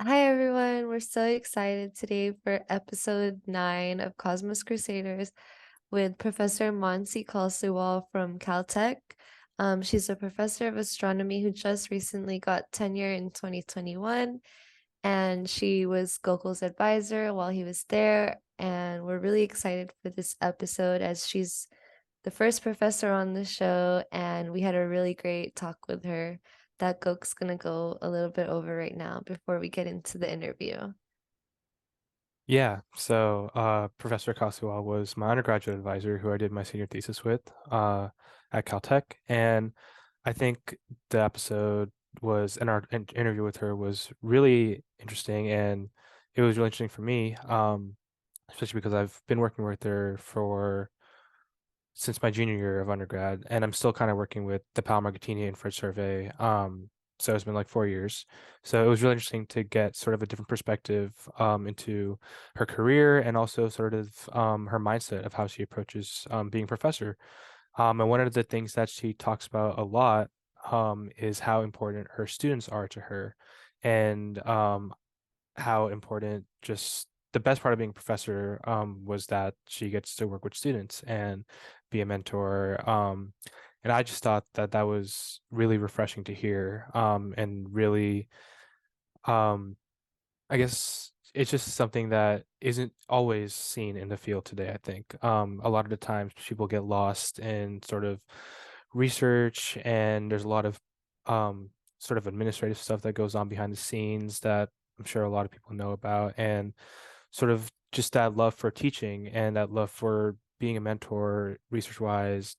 Hi everyone, we're so excited today for episode 9 of Cosmos Crusaders with Professor Mansi Kasliwal from Caltech. She's a professor of astronomy who just recently got tenure in 2021, and she was Gokul's advisor while he was there. And we're really excited for this episode as she's the first professor on the show, and we had a really great talk with her that Gok's gonna go a little bit over right now before we get into the interview. Yeah, so Professor Kasliwal was my undergraduate advisor who I did my senior thesis with at Caltech. And I think the episode was, and our interview with her was really interesting. And it was really interesting for me, especially because I've been working with her since my junior year of undergrad, and I'm still kind of working with the Palomar-Gattini Infrared Survey. So it's been like 4 years. So it was really interesting to get sort of a different perspective into her career and also sort of her mindset of how she approaches being a professor. And one of the things that she talks about a lot is how important her students are to her, and how important just the best part of being a professor was that she gets to work with students and be a mentor. And I just thought that that was really refreshing to hear, and really, um, I guess it's just something that isn't always seen in the field today, I think. A lot of the times people get lost in sort of research, and there's a lot of sort of administrative stuff that goes on behind the scenes that I'm sure a lot of people know about, and sort of just that love for teaching and that love for being a mentor research wise,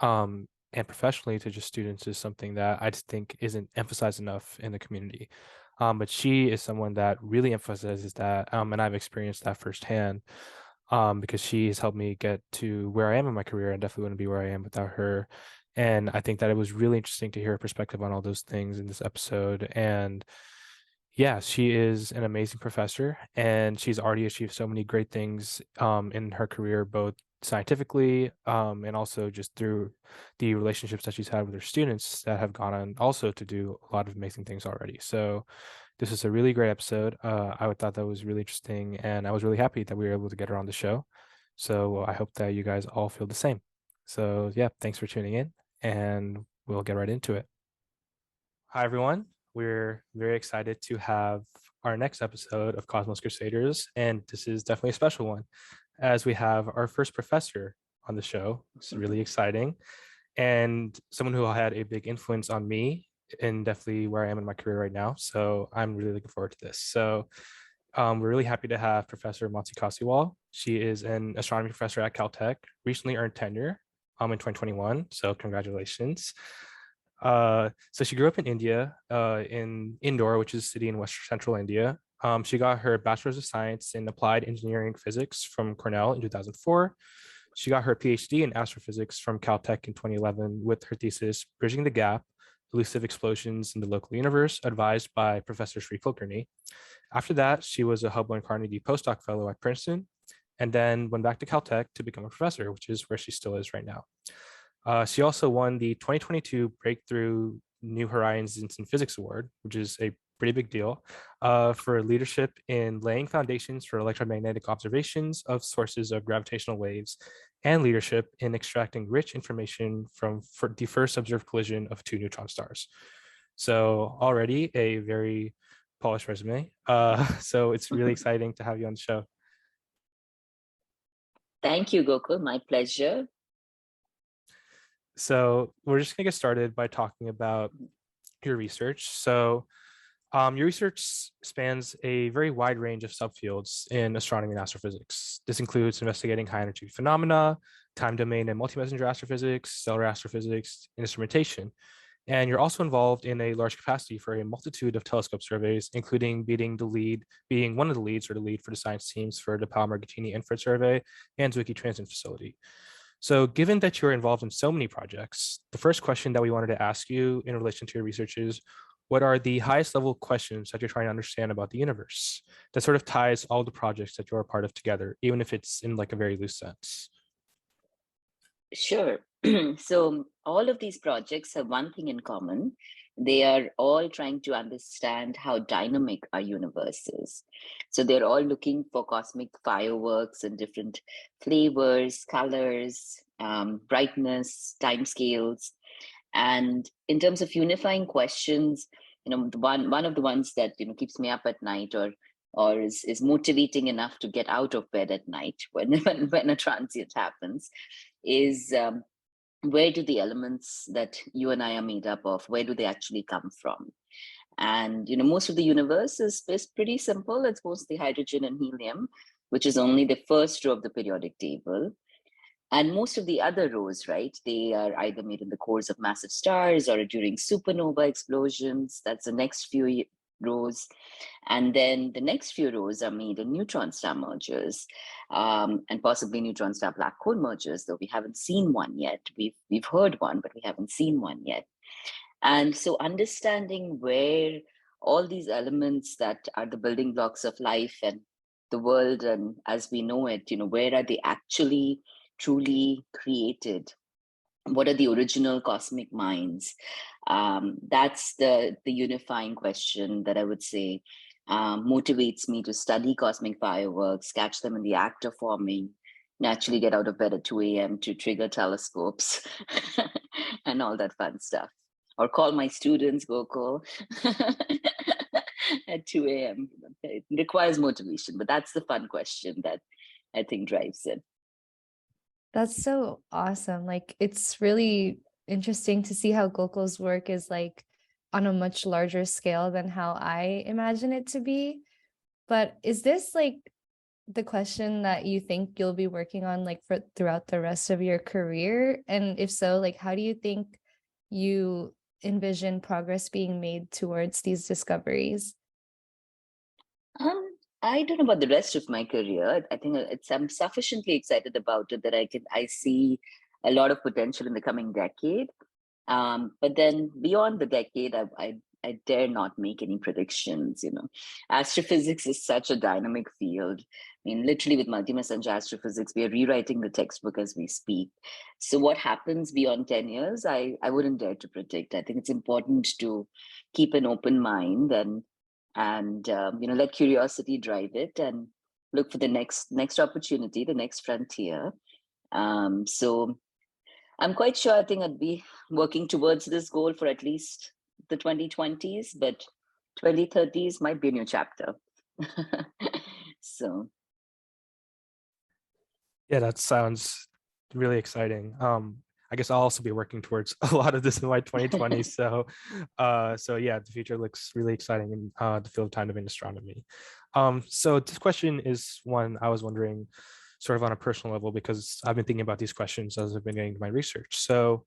and professionally to just students is something that I just think isn't emphasized enough in the community. But she is someone that really emphasizes that, and I've experienced that firsthand, because she has helped me get to where I am in my career. I definitely wouldn't be where I am without her. And I think that it was really interesting to hear her perspective on all those things in this episode. And yeah, she is an amazing professor, and she's already achieved so many great things in her career, both scientifically, and also just through the relationships that she's had with her students that have gone on also to do a lot of amazing things already. So this is a really great episode. I thought that was really interesting, and I was really happy that we were able to get her on the show. So I hope that you guys all feel the same. So yeah, thanks for tuning in, and we'll get right into it. Hi, everyone. We're very excited to have our next episode of Cosmos Crusaders, and this is definitely a special one as we have our first professor on the show. It's really exciting, and someone who had a big influence on me and definitely where I am in my career right now. So I'm really looking forward to this. So we're really happy to have Professor Mansi Kasliwal. She is an astronomy professor at Caltech, recently earned tenure in 2021. So congratulations. So she grew up in India, in Indore, which is a city in west central India. She got her Bachelor's of Science in Applied Engineering Physics from Cornell in 2004. She got her PhD in astrophysics from Caltech in 2011 with her thesis, Bridging the Gap, Elusive Explosions in the Local Universe, advised by Professor Sri Kulkarni. After that, she was a Hubble and Carnegie postdoc fellow at Princeton, and then went back to Caltech to become a professor, which is where she still is right now. She also won the 2022 Breakthrough New Horizons in Physics Award, which is a pretty big deal, for leadership in laying foundations for electromagnetic observations of sources of gravitational waves and leadership in extracting rich information from the first observed collision of two neutron stars. So already a very polished resume. So it's really exciting to have you on the show. Thank you, Gokul. My pleasure. So we're just gonna get started by talking about your research. So your research spans a very wide range of subfields in astronomy and astrophysics. This includes investigating high energy phenomena, time domain and multi-messenger astrophysics, stellar astrophysics, and instrumentation. And you're also involved in a large capacity for a multitude of telescope surveys, including being one of the leads or the lead for the science teams for the Palomar-Gattini Infrared Survey and Zwicky Transit Facility. So given that you're involved in so many projects, the first question that we wanted to ask you in relation to your research is, what are the highest level questions that you're trying to understand about the universe that sort of ties all the projects that you're a part of together, even if it's in like a very loose sense? Sure. So all of these projects have one thing in common. they are all trying to understand how dynamic our universe is. So they're all looking for cosmic fireworks and different flavors, colors, brightness, timescales. And in terms of unifying questions, the one of the ones that keeps me up at night, or is motivating enough to get out of bed at night when a transient happens, is where do the elements that you and I are made up of, where do they actually come from? And most of the universe is pretty simple. It's mostly hydrogen and helium, which is only the first row of the periodic table. And most of the other rows, right, they are either made in the cores of massive stars or during supernova explosions. That's the next few rows. And then the next few rows are made in neutron star mergers, and possibly neutron star black hole mergers, though we haven't seen one yet. We've heard one, but we haven't seen one yet. And so understanding where all these elements that are the building blocks of life and the world, and as we know it, where are they actually truly created? What are the original cosmic minds? That's the unifying question that I would say motivates me to study cosmic fireworks, catch them in the act of forming, naturally get out of bed at 2 a.m. to trigger telescopes and all that fun stuff. Or call my students, Gokul, at 2 a.m. It requires motivation, but that's the fun question that I think drives it. That's so awesome. Like, it's really interesting to see how Gokul's work is like on a much larger scale than how I imagine it to be. But is this like the question that you think you'll be working on like for throughout the rest of your career? And if so, like, how do you think you envision progress being made towards these discoveries? I don't know about the rest of my career. I think I'm sufficiently excited about it that I see a lot of potential in the coming decade. But then beyond the decade, I dare not make any predictions. Astrophysics is such a dynamic field. I mean, literally with multi-messenger astrophysics, we are rewriting the textbook as we speak. So what happens beyond 10 years, I wouldn't dare to predict. I think it's important to keep an open mind and let curiosity drive it and look for the next opportunity, the next frontier. So I'm quite sure I think I'd be working towards this goal for at least the 2020s, but 2030s might be a new chapter. So Yeah, that sounds really exciting. I guess I'll also be working towards a lot of this in my 2020s. So yeah, the future looks really exciting in the field of time domain astronomy. So this question is one I was wondering sort of on a personal level, because I've been thinking about these questions as I've been getting into my research. So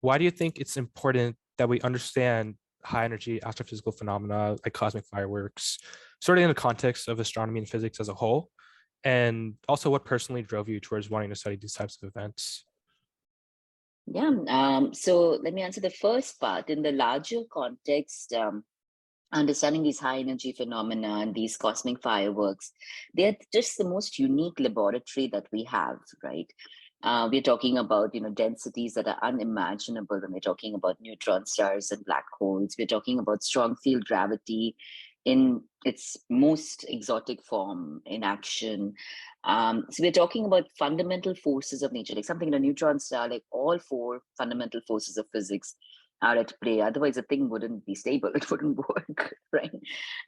why do you think it's important that we understand high energy astrophysical phenomena like cosmic fireworks, sort of in the context of astronomy and physics as a whole? And also, what personally drove you towards wanting to study these types of events? yeah, so let me answer the first part. In the larger context, understanding these high energy phenomena and these cosmic fireworks, they're just the most unique laboratory that we have, right? We're talking about densities that are unimaginable when we're talking about neutron stars and black holes. We're talking about strong field gravity in its most exotic form in action. So we're talking about fundamental forces of nature, like something in a neutron star, like all four fundamental forces of physics are at play. Otherwise, the thing wouldn't be stable. It wouldn't work, right?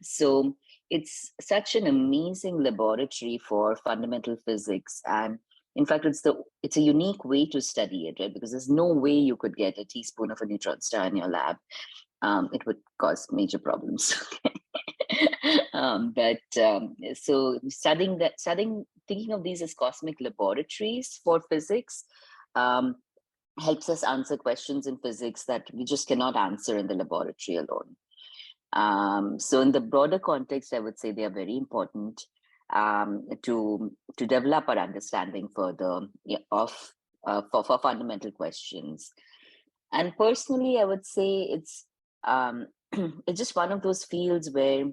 So it's such an amazing laboratory for fundamental physics. And in fact, it's a unique way to study it, right? Because there's no way you could get a teaspoon of a neutron star in your lab. It would cause major problems. So thinking of these as cosmic laboratories for physics helps us answer questions in physics that we just cannot answer in the laboratory alone. So in the broader context, I would say they are very important to develop our understanding further for fundamental questions. And personally, I would say it's it's just one of those fields where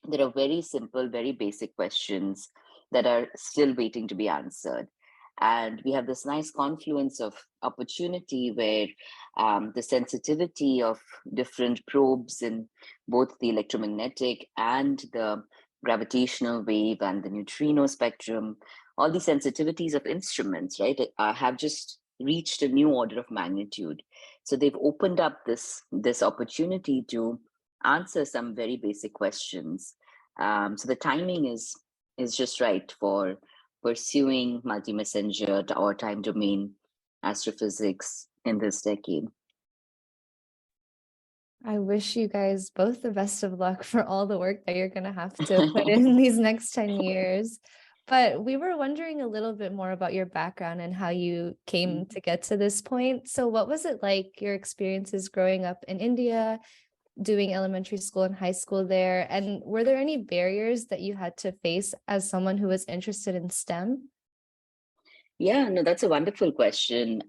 there are very simple, very basic questions that are still waiting to be answered. And we have this nice confluence of opportunity where the sensitivity of different probes in both the electromagnetic and the gravitational wave and the neutrino spectrum, all the sensitivities of instruments, right, have just reached a new order of magnitude. So they've opened up this opportunity to answer some very basic questions. So the timing is just right for pursuing multi-messenger or time domain astrophysics in this decade. I wish you guys both the best of luck for all the work that you're going to have to put in these next 10 years. But we were wondering a little bit more about your background and how you came to get to this point. So what was it like, your experiences growing up in India, doing elementary school and high school there? And were there any barriers that you had to face as someone who was interested in STEM? Yeah, no, that's a wonderful question.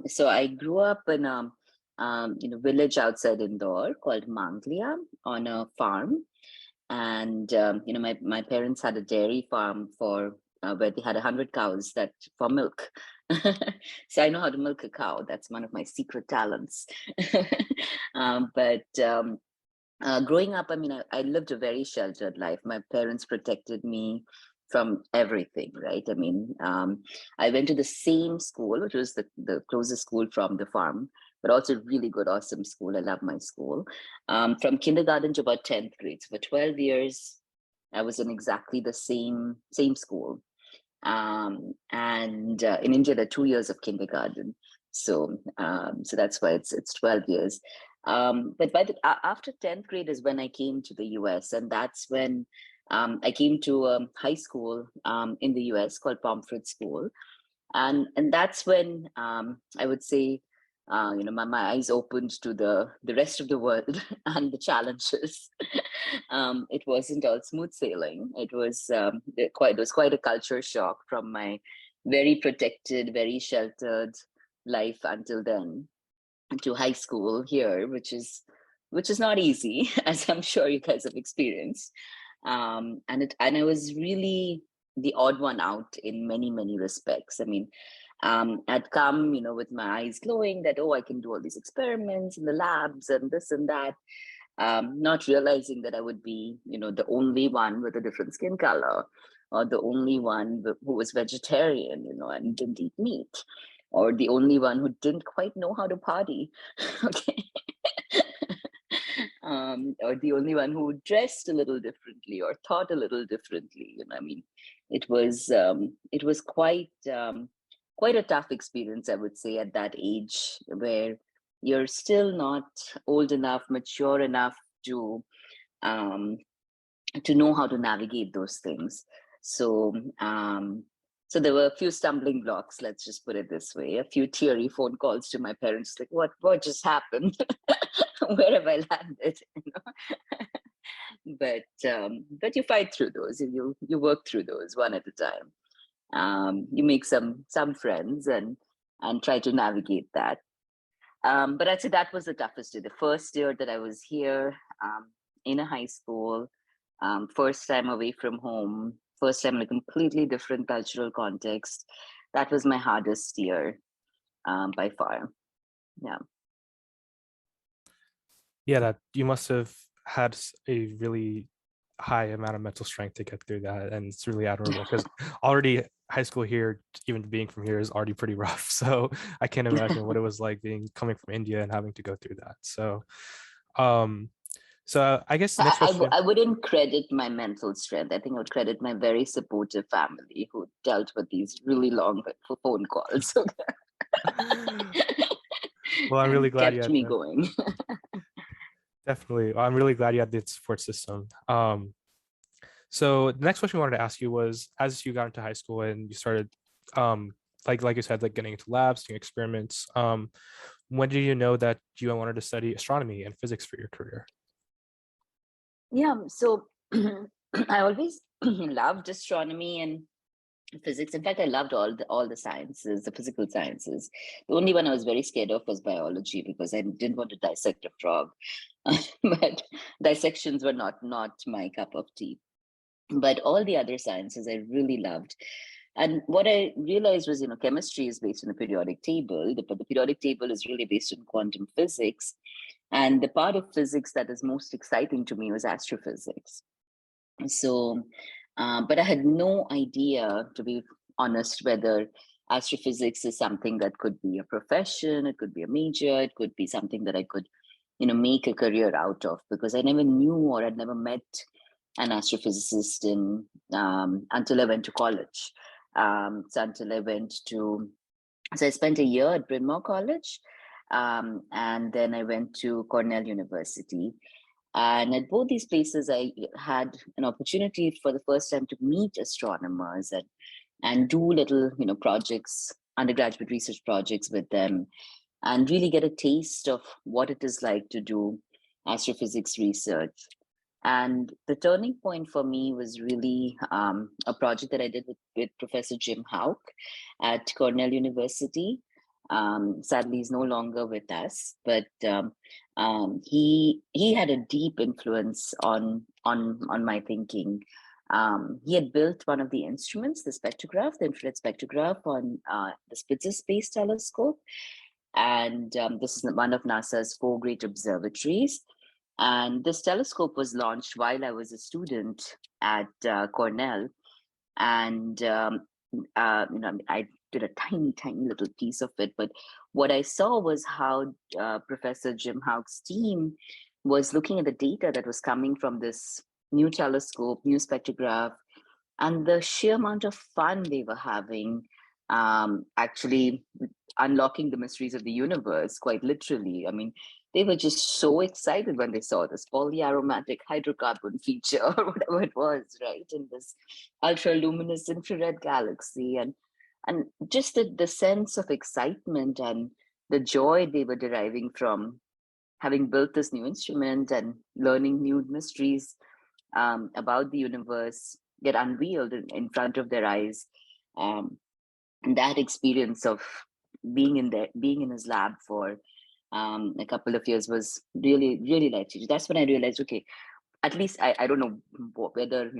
So I grew up in a village outside Indore called Manglia on a farm. And my parents had a dairy farm for where they had 100 cows that for milk. So I know how to milk a cow. That's one of my secret talents. But growing up, I mean, I lived a very sheltered life. My parents protected me from everything, right? I mean, I went to the same school, which was the closest school from the farm, but also really good, awesome school. I love my school. From kindergarten to about 10th grade. So for 12 years, I was in exactly the same school. And in India, there are 2 years of kindergarten. So that's why it's 12 years. But after 10th grade is when I came to the US, and that's when I came to a high school in the US called Pomfret School. And that's when I would say, my eyes opened to the rest of the world and the challenges. It wasn't all smooth sailing. It was quite a culture shock from my very protected, very sheltered life until then to high school here, which is not easy, as I'm sure you guys have experienced. And I was really the odd one out in many respects. I mean, I'd come, with my eyes glowing that, oh, I can do all these experiments in the labs and this and that, not realizing that I would be, the only one with a different skin color, or the only one who was vegetarian, and didn't eat meat, or the only one who didn't quite know how to party. Okay. Or the only one who dressed a little differently or thought a little differently. I mean, it was quite a tough experience, I would say, at that age, where you're still not old enough, mature enough to know how to navigate those things. So so there were a few stumbling blocks, let's just put it this way, a few teary phone calls to my parents, like, what just happened? Where have I landed? But you fight through those, you work through those one at a time. You make some friends and try to navigate that. But I'd say that was the toughest year. The first year that I was here in a high school, first time away from home, first time in a completely different cultural context. That was my hardest year by far. Yeah. Yeah, that you must have had a really high amount of mental strength to get through that, and it's really admirable because already high school here, even being from here, is already pretty rough. So I can't imagine what it was like coming from India and having to go through that. So I guess the next question. I wouldn't credit my mental strength. I think I would credit my very supportive family who dealt with these really long phone calls. Well, I'm really glad you kept had me going. Definitely. I'm really glad you had the support system. So the next question we wanted to ask you was, as you got into high school and you started, like you said, like getting into labs, doing experiments, when did you know that you wanted to study astronomy and physics for your career? Yeah, so I always loved astronomy and physics. In fact, I loved all the sciences, the physical sciences. The only one I was very scared of was biology, because I didn't want to dissect a frog. But dissections were not my cup of tea. But all the other sciences I really loved. And what I realized was, chemistry is based on the periodic table, but the periodic table is really based on quantum physics. And the part of physics that is most exciting to me was astrophysics. So, but I had no idea, to be honest, whether astrophysics is something that could be a profession, it could be a major, it could be something that I could, make a career out of, because I never knew or had never met an astrophysicist until I went to college. So I spent a year at Bryn Mawr College, and then I went to Cornell University. And at both these places, I had an opportunity for the first time to meet astronomers and do little, projects, undergraduate research projects with them, and really get a taste of what it is like to do astrophysics research. And the turning point for me was really a project that I did with Professor Jim Houck at Cornell University. Sadly, he's no longer with us, but he had a deep influence on my thinking. He had built one of the instruments, the spectrograph, the infrared spectrograph on the Spitzer Space Telescope. And this is one of NASA's 4 great observatories. And this telescope was launched while I was a student at Cornell. And, I did a tiny, tiny little piece of it. But what I saw was how Professor Jim Houck's team was looking at the data that was coming from this new telescope, new spectrograph, and the sheer amount of fun they were having, actually unlocking the mysteries of the universe, quite literally. I mean, they were just so excited when they saw this polyaromatic hydrocarbon feature or whatever it was, right, in this ultra-luminous infrared galaxy. And just the sense of excitement and the joy they were deriving from having built this new instrument and learning new mysteries about the universe get unveiled in front of their eyes. And that experience of being in his lab for a couple of years was really, really life-changing. That's when I realized, okay, at least I don't know whether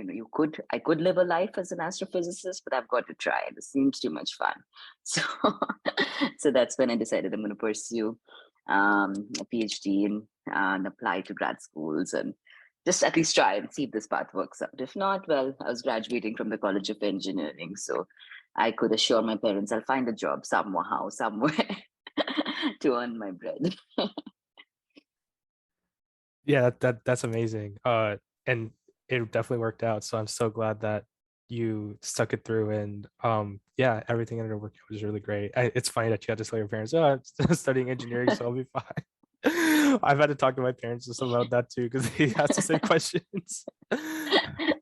I could live a life as an astrophysicist, but I've got to try. This seems too much fun. So so that's when I decided I'm going to pursue a PhD and apply to grad schools and just at least try and see if this path works out. If not, well, I was graduating from the College of Engineering, so I could assure my parents I'll find a job somehow, somewhere to earn my bread. Yeah, that's amazing. And it definitely worked out. So I'm so glad that you stuck it through, and yeah, everything ended up working out was really great. It's funny that you had to tell your parents, oh, I'm studying engineering, so I'll be fine. I've had to talk to my parents just about that too, because they asked the same questions.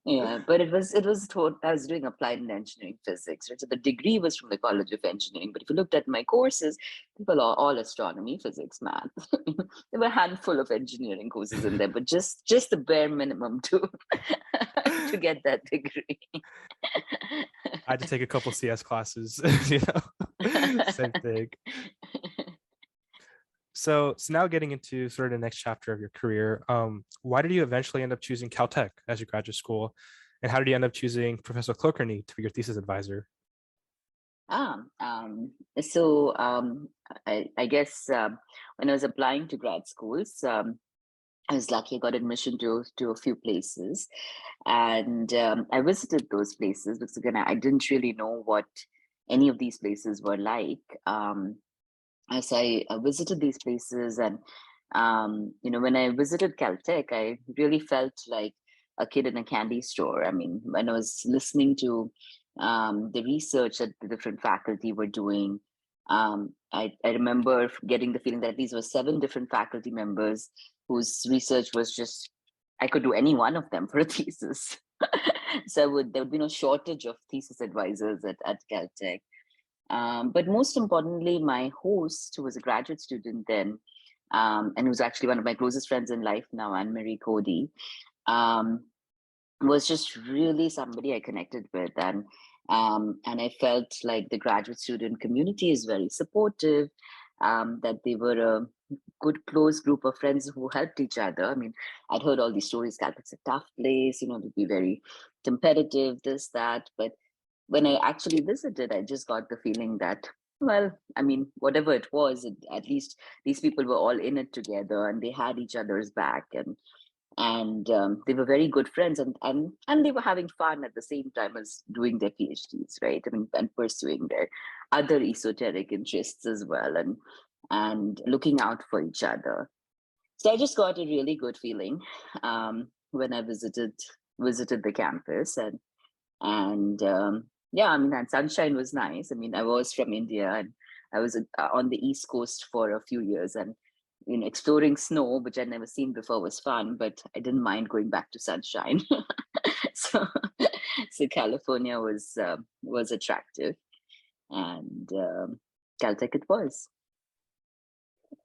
Yeah, but it was I was doing applied and engineering physics, right? So the degree was from the College of Engineering, but if you looked at my courses, they were all astronomy, physics, math. There were a handful of engineering courses in there, but just the bare minimum to to get that degree. I had to take a couple CS classes, same thing. So now getting into sort of the next chapter of your career, why did you eventually end up choosing Caltech as your graduate school? And how did you end up choosing Professor Kilkenny to be your thesis advisor? So I guess when I was applying to grad schools, I was lucky. I got admission to a few places, and I visited those places because again I didn't really know what any of these places were like. As I visited these places, and when I visited Caltech, I really felt like a kid in a candy store. I mean, when I was listening to the research that the different faculty were doing, I remember getting the feeling that these were 7 different faculty members whose research was just, I could do any one of them for a thesis. So there would be no shortage of thesis advisors at Caltech. But most importantly, my host, who was a graduate student then, and who's actually one of my closest friends in life now, Anne-Marie Cody, was just really somebody I connected with. And I felt like the graduate student community is very supportive, that they were a good, close group of friends who helped each other. I mean, I'd heard all these stories, Caltech's a tough place, to be very competitive, this, that, but when I actually visited, I just got the feeling that, well, I mean, whatever it was, at least these people were all in it together, and they had each other's back, and they were very good friends, and they were having fun at the same time as doing their PhDs, right? I mean, and pursuing their other esoteric interests as well, and looking out for each other. So I just got a really good feeling when I visited the campus, and yeah, I mean, and sunshine was nice. I mean, I was from India, and I was on the East Coast for a few years, and exploring snow, which I'd never seen before, was fun, but I didn't mind going back to sunshine. so so California was attractive, and Caltech it was.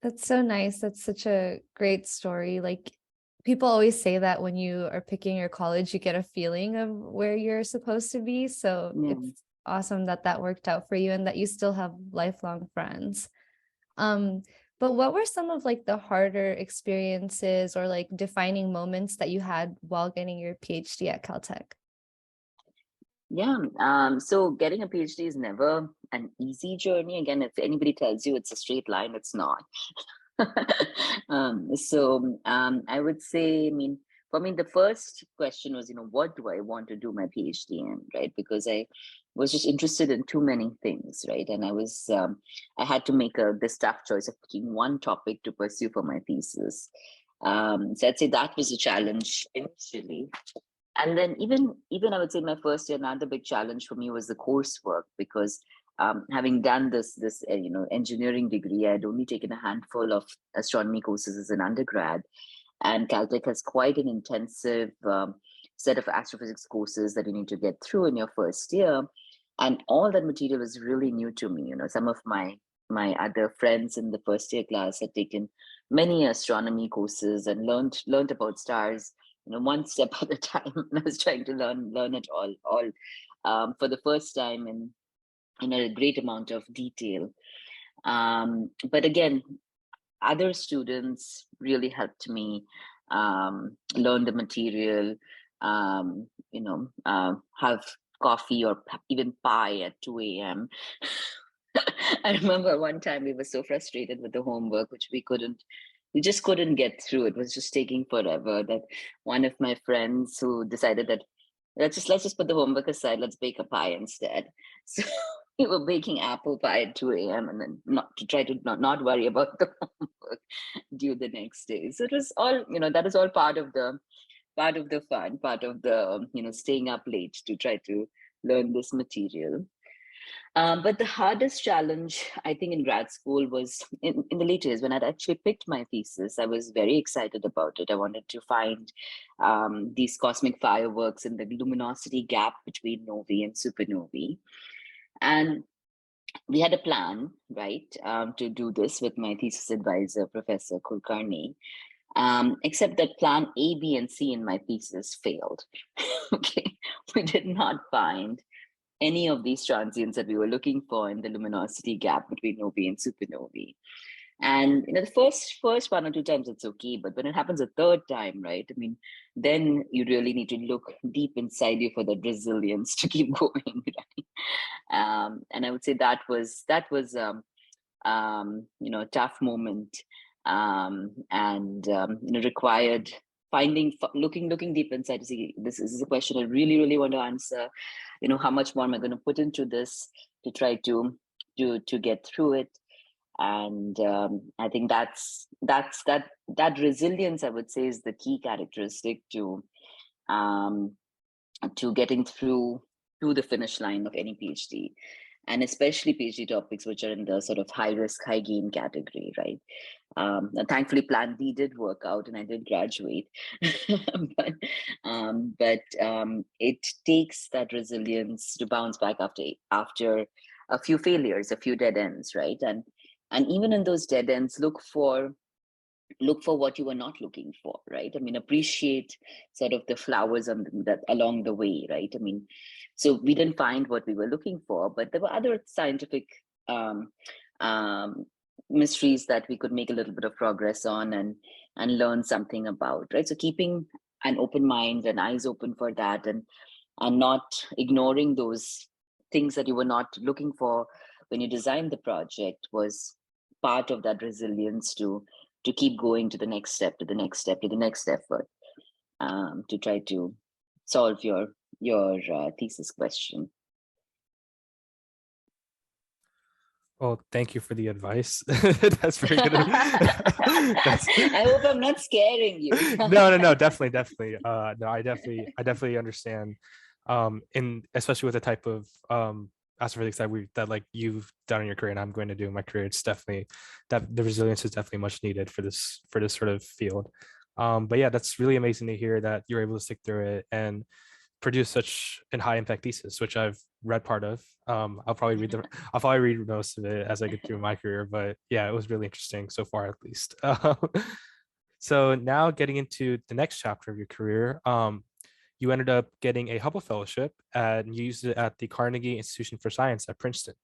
That's so nice. That's such a great story. Like, people always say that when you are picking your college, you get a feeling of where you're supposed to be. So Yeah. it's awesome that that worked out for you and that you still have lifelong friends. But what were some of like the harder experiences or like defining moments that you had while getting your PhD at Caltech? Yeah. So getting a PhD is never an easy journey. Again, if anybody tells you it's a straight line, it's not. I would say, I mean, for me, the first question was, what do I want to do my PhD in, right? Because I was just interested in too many things, right? And I had to make this tough choice of picking one topic to pursue for my thesis. So I'd say that was a challenge initially. And then even I would say my first year, another big challenge for me was the coursework, because having done this engineering degree, I'd only taken a handful of astronomy courses as an undergrad, and Caltech has quite an intensive set of astrophysics courses that you need to get through in your first year, and all that material was really new to me. Some of my other friends in the first year class had taken many astronomy courses and learned about stars, one step at a time. And I was trying to learn it all for the first time in a great amount of detail. But again, other students really helped me learn the material, have coffee or even pie at 2 a.m. I remember one time we were so frustrated with the homework, which we just couldn't get through. It was just taking forever, that one of my friends who decided that let's just put the homework aside, let's bake a pie instead. So we were baking apple pie at 2 a.m. and then not worry about the homework due the next day. So it was all, that is all part of the fun, part of the staying up late to try to learn this material. But the hardest challenge, I think, in grad school was in the later years when I'd actually picked my thesis. I was very excited about it. I wanted to find these cosmic fireworks in the luminosity gap between novae and supernovae. And we had a plan, right, to do this with my thesis advisor, Professor Carnegie. Except that plan A, B, and C in my thesis failed. Okay, we did not find any of these transients that we were looking for in the luminosity gap between novae and supernovae. And the first 1 or 2 times it's okay, but when it happens a third time, right? I mean, then you really need to look deep inside you for that resilience to keep going, right? And I would say that was a tough moment, and required looking deep inside to see this is a question I really, really want to answer. How much more am I going to put into this to try to get through it? And I think that resilience, I would say, is the key characteristic to getting through to the finish line of any PhD, and especially PhD topics which are in the sort of high risk, high gain category, right? Thankfully, Plan B did work out, and I did graduate. but it takes that resilience to bounce back after a few failures, a few dead ends, right? And even in those dead ends, look for what you were not looking for, right? I mean, appreciate sort of the flowers that along the way, right? I mean, so we didn't find what we were looking for, but there were other scientific mysteries that we could make a little bit of progress on and learn something about, right? So keeping an open mind and eyes open for that, and not ignoring those things that you were not looking for when you designed the project was part of that resilience to keep going to the next step, to the next step, to the next effort, to try to solve your thesis question. Well, thank you for the advice. That's very good. I hope I'm not scaring you. No, definitely. No, I definitely understand. In especially with the type of astrophysics that like you've done in your career and I'm going to do in my career, it's definitely that the resilience is definitely much needed for this sort of field. But yeah, that's really amazing to hear that you're able to stick through it and produce such an high impact thesis, which I've read part of. I'll probably read most of it as I get through my career, but yeah, it was really interesting so far, at least. So now getting into the next chapter of your career, you ended up getting a Hubble Fellowship and you used it at the Carnegie Institution for Science at Princeton.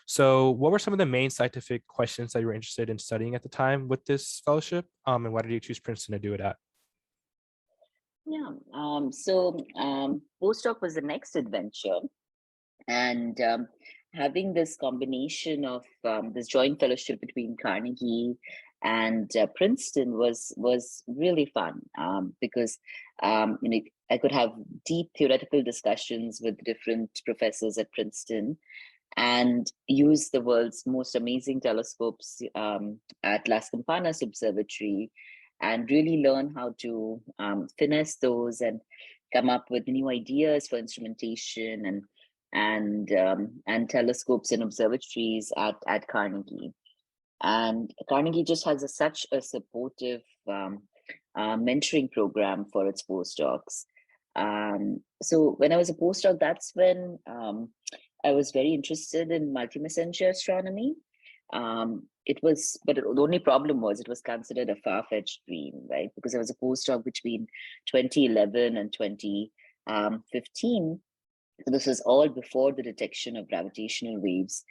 So what were some of the main scientific questions that you were interested in studying at the time with this fellowship? And why did you choose Princeton to do it at? Yeah, so postdoc was the next adventure, and having this combination of this joint fellowship between Carnegie and Princeton was really fun, because I could have deep theoretical discussions with different professors at Princeton and use the world's most amazing telescopes at Las Campanas Observatory and really learn how to finesse those and come up with new ideas for instrumentation and telescopes and observatories at Carnegie. And Carnegie just has such a supportive mentoring program for its postdocs. So when I was a postdoc, that's when I was very interested in multi-messenger astronomy. But the only problem was it was considered a far-fetched dream, right? Because I was a postdoc between 2011 and 2015. So this was all before the detection of gravitational waves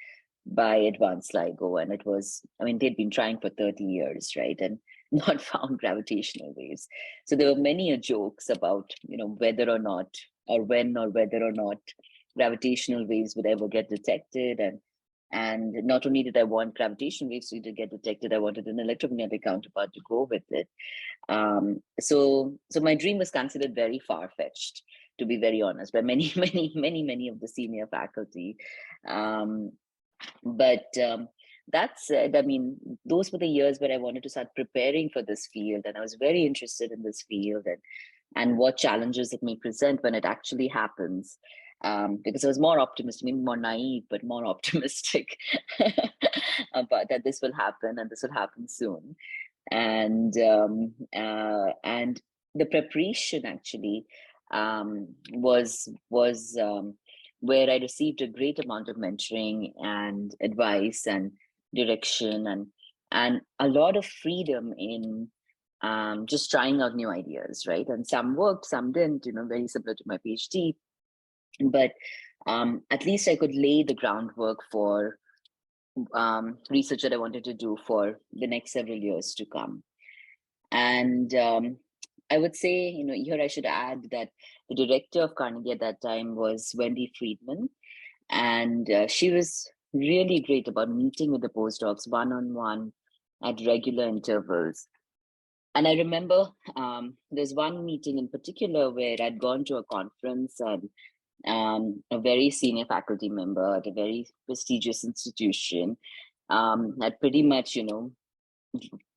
by advanced LIGO. And it was, I mean, they'd been trying for 30 years, right? And not found gravitational waves. So there were many jokes about, whether or not, or when or whether or not gravitational waves would ever get detected. And not only did I want gravitational waves to get detected, I wanted an electromagnetic counterpart to go with it. So my dream was considered very far-fetched, to be very honest, by many of the senior faculty. But that said, I mean, those were the years where I wanted to start preparing for this field, and I was very interested in this field and what challenges it may present when it actually happens. Because I was more optimistic, maybe more naive, but more optimistic about that this will happen and this will happen soon. And the preparation actually was where I received a great amount of mentoring and advice and direction and a lot of freedom in just trying out new ideas, right? And some worked, some didn't, very similar to my PhD. But at least I could lay the groundwork for research that I wanted to do for the next several years to come. And I would say, here I should add that the director of Carnegie at that time was Wendy Friedman. And she was really great about meeting with the postdocs one-on-one at regular intervals. And I remember there's one meeting in particular where I'd gone to a conference and a very senior faculty member at a very prestigious institution had pretty much,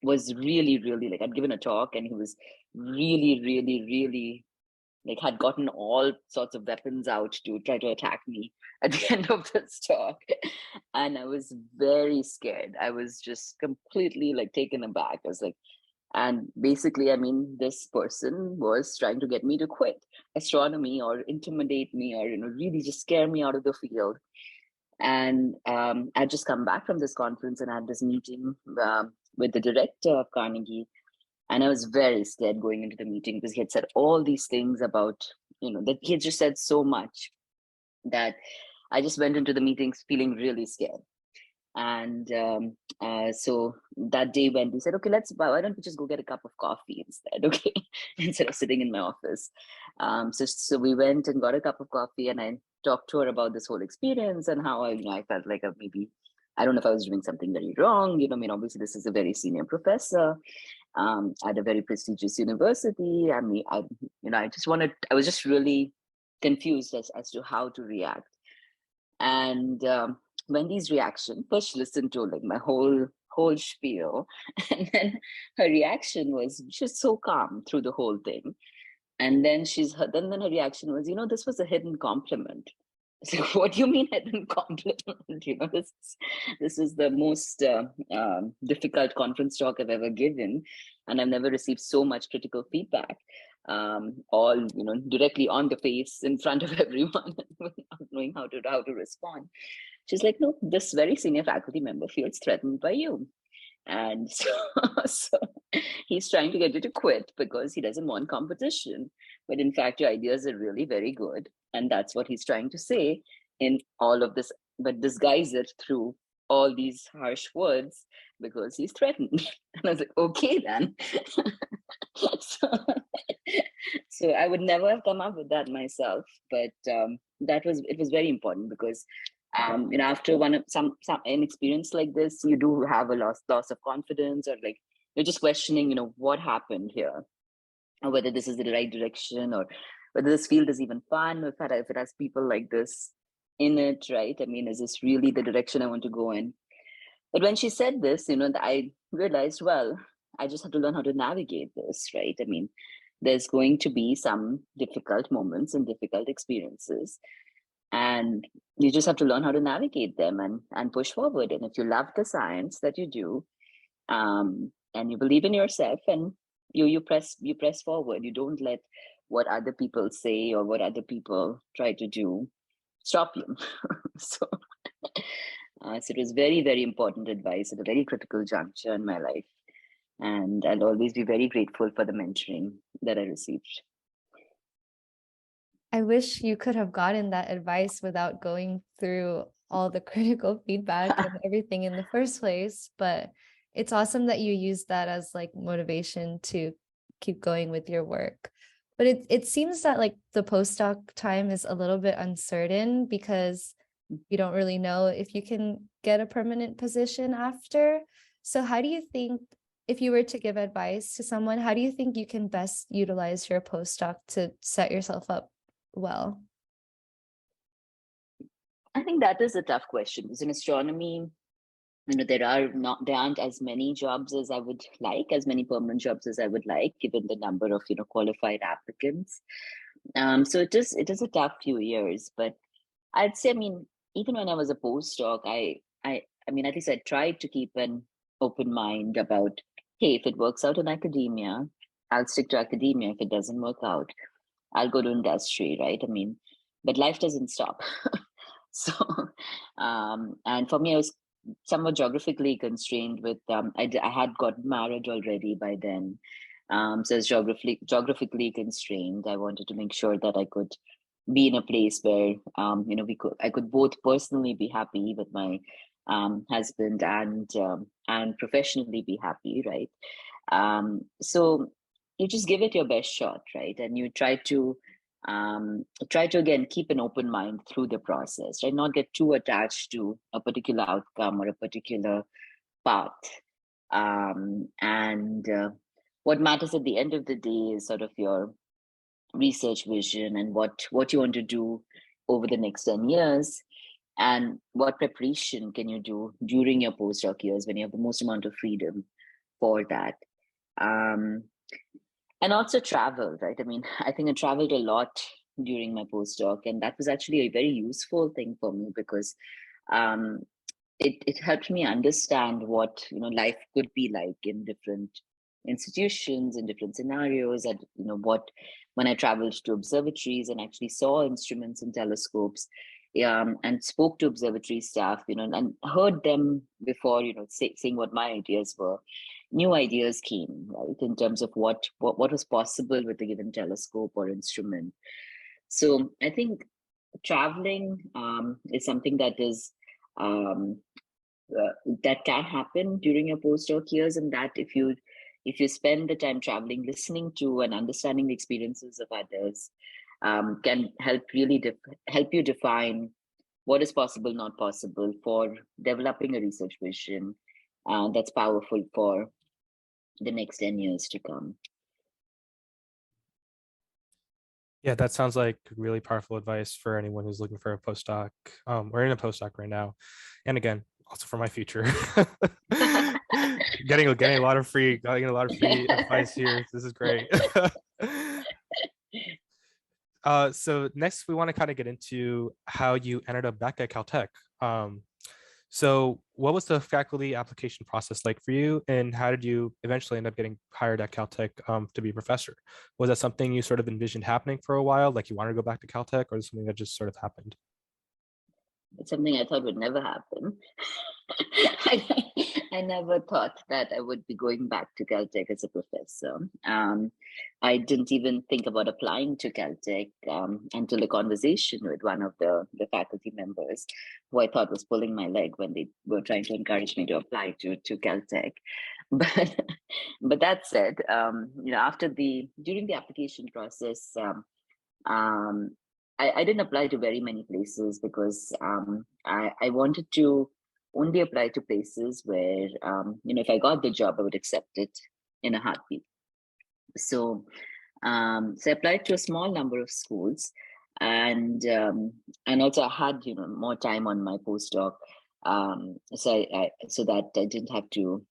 was really, really like, I'd given a talk and he was really, really, really like had gotten all sorts of weapons out to try to attack me at the end of this talk. And I was very scared. I was just completely like taken aback. I was like, and basically, I mean, this person was trying to get me to quit astronomy or intimidate me or, really just scare me out of the field. And I'd just come back from this conference and had this meeting with the director of Carnegie. And I was very scared going into the meeting because he had said all these things about, that he had just said so much that I just went into the meetings feeling really scared. And so that day when we said, okay, why don't we just go get a cup of coffee instead, okay, instead of sitting in my office. So we went and got a cup of coffee and I talked to her about this whole experience and how I felt like maybe, I don't know if I was doing something very wrong. I mean, obviously this is a very senior professor at a very prestigious university. I mean, I was just really confused as to how to react. And Wendy's reaction, first she listened to like my whole spiel, and then her reaction was just so calm through the whole thing. And then then her reaction was, this was a hidden compliment. So what do you mean hidden compliment? This is the most difficult conference talk I've ever given, and I've never received so much critical feedback, all directly on the face in front of everyone, without knowing how to respond. She's like, no, this very senior faculty member feels threatened by you. And so he's trying to get you to quit because he doesn't want competition. But in fact, your ideas are really very good. And that's what he's trying to say in all of this, but disguise it through all these harsh words because he's threatened. And I was like, okay, then. So I would never have come up with that myself. But it was very important because after an experience like this, you do have a loss of confidence, or like you're just questioning, what happened here, or whether this is the right direction, or whether this field is even fun, or if it has people like this in it, right? I mean, is this really the direction I want to go in? But when she said this, I realized, well, I just have to learn how to navigate this, right? I mean, there's going to be some difficult moments and difficult experiences, and you just have to learn how to navigate them and push forward. And if you love the science that you do, and you believe in yourself, and you press forward, you don't let what other people say or what other people try to do stop you. So it was very, very important advice at a very critical juncture in my life, and I'll always be very grateful for the mentoring that I received. I wish you could have gotten that advice without going through all the critical feedback and everything in the first place, but it's awesome that you use that as like motivation to keep going with your work. But it seems that like the postdoc time is a little bit uncertain because you don't really know if you can get a permanent position after. So how do you think, if you were to give advice to someone, how do you think you can best utilize your postdoc to set yourself up well? I think that is a tough question, because in astronomy, there aren't as many jobs as I would like, as many permanent jobs as I would like, given the number of qualified applicants. So it is a tough few years. But I'd say, I mean, even when I was a postdoc, I mean, at least I tried to keep an open mind about, hey, if it works out in academia, I'll stick to academia. If it doesn't work out, I'll go to industry, right? I mean, but life doesn't stop. So, and for me, I was somewhat geographically constrained with, I had gotten married already by then. So I was geographically constrained. I wanted to make sure that I could be in a place where, I could both personally be happy with my husband and professionally be happy, right? So you just give it your best shot, right? And you try to again keep an open mind through the process, right? Not get too attached to a particular outcome or a particular path. What matters at the end of the day is sort of your research vision and what you want to do over the next 10 years, and what preparation can you do during your postdoc years when you have the most amount of freedom for that. And also travel, right? I mean, I think I traveled a lot during my postdoc, and that was actually a very useful thing for me, because it helped me understand what life could be like in different institutions, in different scenarios, and when I traveled to observatories and actually saw instruments and telescopes, and spoke to observatory staff, and heard them before, saying what my ideas were. New ideas came, right, in terms of what was possible with a given telescope or instrument. So I think traveling is something that is that can happen during your postdoc years, and that if you spend the time traveling, listening to and understanding the experiences of others, can help help you define what is possible, not possible, for developing a research vision that's powerful for the next 10 years to come. Yeah, that sounds like really powerful advice for anyone who's looking for a postdoc. We're in a postdoc right now, and again, also for my future. getting a lot of free advice here. This is great. So next, we want to kind of get into how you ended up back at Caltech. So what was the faculty application process like for you, and how did you eventually end up getting hired at Caltech to be a professor? Was that something you sort of envisioned happening for a while, like you wanted to go back to Caltech, or something that just sort of happened? It's something I thought would never happen. I never thought that I would be going back to Caltech as a professor. I didn't even think about applying to Caltech until a conversation with one of the faculty members, who I thought was pulling my leg when they were trying to encourage me to apply to Caltech. But that said, during the application process, I didn't apply to very many places because I wanted to only apply to places where, if I got the job, I would accept it in a heartbeat. So I applied to a small number of schools, and also I had more time on my postdoc, so that I didn't have to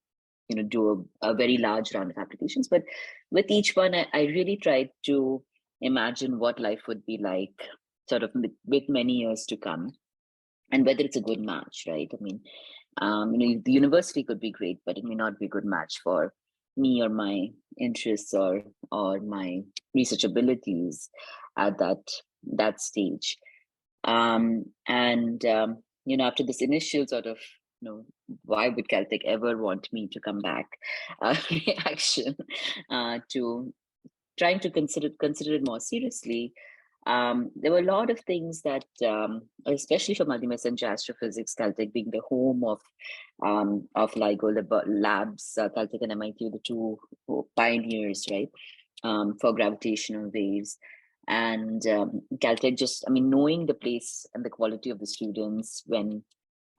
do a very large round of applications. But with each one, I really tried to imagine what life would be like sort of with many years to come, and whether it's a good match, right? I mean, the university could be great, but it may not be a good match for me or my interests or my research abilities at that stage. After this initial sort of, why would Caltech ever want me to come back reaction to trying to consider it more seriously, there were a lot of things that, especially for multi-messenger astrophysics, Caltech being the home of LIGO labs, Caltech and MIT were the two pioneers, right, for gravitational waves. And Caltech knowing the place and the quality of the students who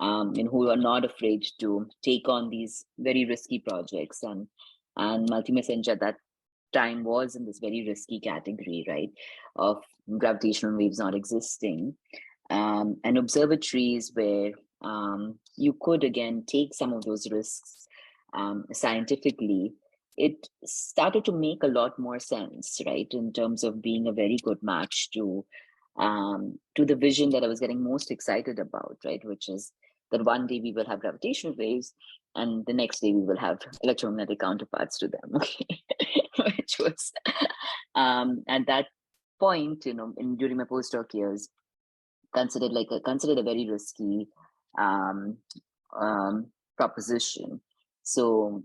are not afraid to take on these very risky projects, and multi-messenger at that time was in this very risky category, right, of gravitational waves not existing, and observatories where you could again take some of those risks scientifically. It started to make a lot more sense, right, in terms of being a very good match to the vision that I was getting most excited about, right, which is that one day we will have gravitational waves, and the next day we will have electromagnetic counterparts to them. Okay, which was at that point, during my postdoc years, considered a very risky proposition. So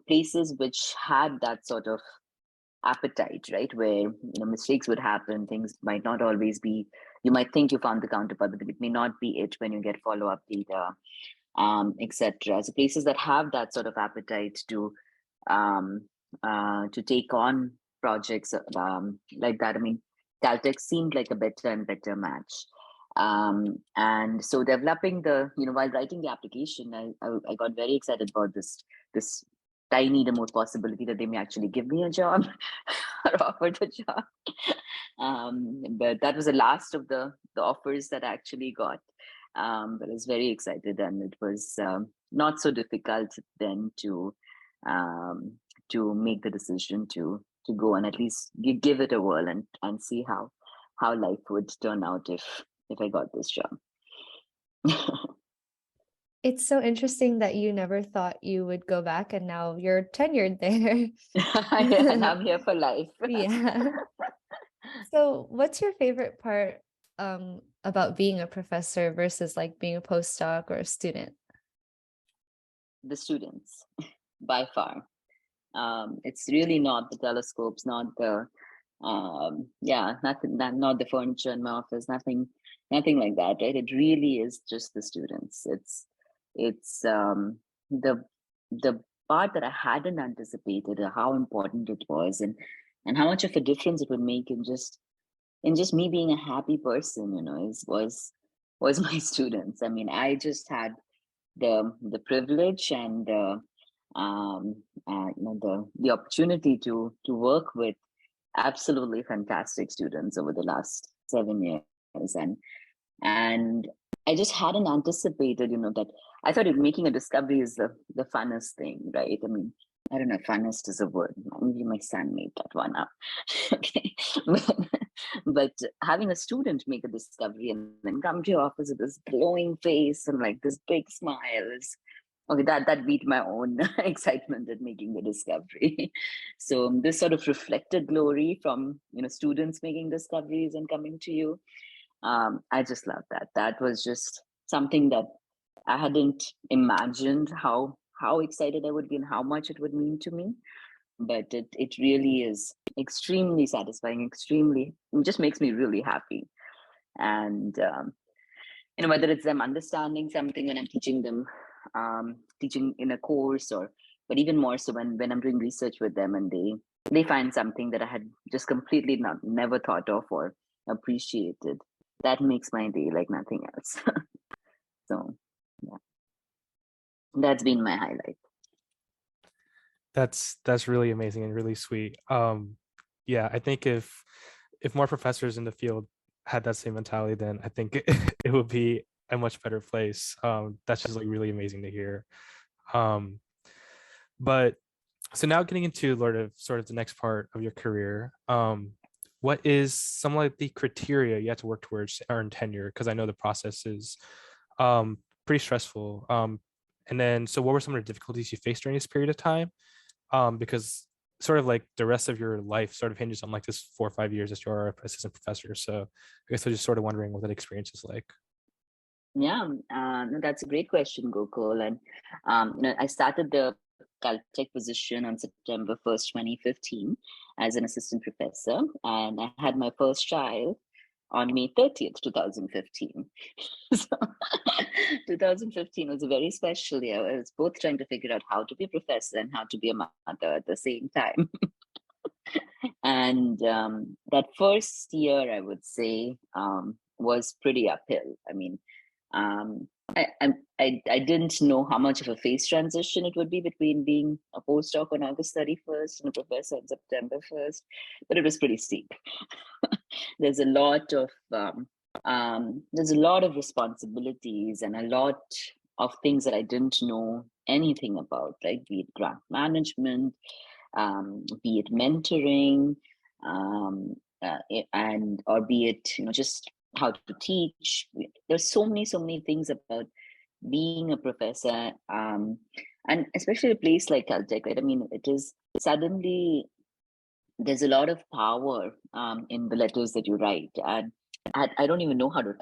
places which had that sort of appetite, right, where mistakes would happen, things might not always be, you might think you found the counterpart, but it may not be it when you get follow-up data, etc. So places that have that sort of appetite to take on projects like that, I mean, Caltech seemed like a better and better match. And so developing while writing the application, I got very excited about this tiny remote possibility that they may actually give me a job or offered a job. But that was the last of the offers that I actually got. But I was very excited, and it was not so difficult then to make the decision to go and at least give it a whirl and see how life would turn out if I got this job. It's so interesting that you never thought you would go back, and now you're tenured there. Yeah, and I'm here for life. Yeah. So what's your favorite part about being a professor versus like being a postdoc or a student? The students, by far. It's really not the telescopes, not the not the furniture in my office, nothing like that, right? It really is just the students. It's the part that I hadn't anticipated, how important it was, and how much of a difference it would make in just in just me being a happy person, was my students. I mean, I just had the privilege and the opportunity to work with absolutely fantastic students over the last 7 years, and I just hadn't anticipated, that I thought making a discovery is the funnest thing, right? I mean, I don't know if funnest is a word. Maybe my son made that one up. Okay. But having a student make a discovery and then come to your office with this glowing face and like this big smile is okay, that beat my own excitement at making the discovery. So this sort of reflected glory from students making discoveries and coming to you. I just love that. That was just something that I hadn't imagined how excited I would be and how much it would mean to me. But it really is extremely satisfying, it just makes me really happy. And whether it's them understanding something when I'm teaching them, teaching in a course, but even more so when I'm doing research with them and they find something that I had just completely never thought of or appreciated. That makes my day like nothing else. So yeah, that's been my highlight. That's really amazing and really sweet. Yeah, I think if more professors in the field had that same mentality, then I think it would be a much better place. That's just like really amazing to hear. But so now getting into sort of the next part of your career, what is some of the criteria you have to work towards to earn tenure? Because I know the process is pretty stressful. And then, so what were some of the difficulties you faced during this period of time? Because sort of like the rest of your life sort of hinges on like this 4 or 5 years as you're assistant professor. So I guess I'm just sort of wondering what that experience is like. Yeah, no, that's a great question, Gokul. And I started the Caltech position on September 1st, 2015, as an assistant professor, and I had my first child on May 30th, 2015. So 2015 was a very special year. I was both trying to figure out how to be a professor and how to be a mother at the same time. And that first year, I would say, was pretty uphill. I mean, I didn't know how much of a phase transition it would be between being a postdoc on August 31st and a professor on September 1st, but it was pretty steep. There's a lot of responsibilities and a lot of things that I didn't know anything about, right? Be it grant management, be it mentoring, or be it just how to teach. There's so many things about being a professor, and especially a place like Caltech, right? I mean, it is suddenly there's a lot of power in the letters that you write, and I didn't even know how to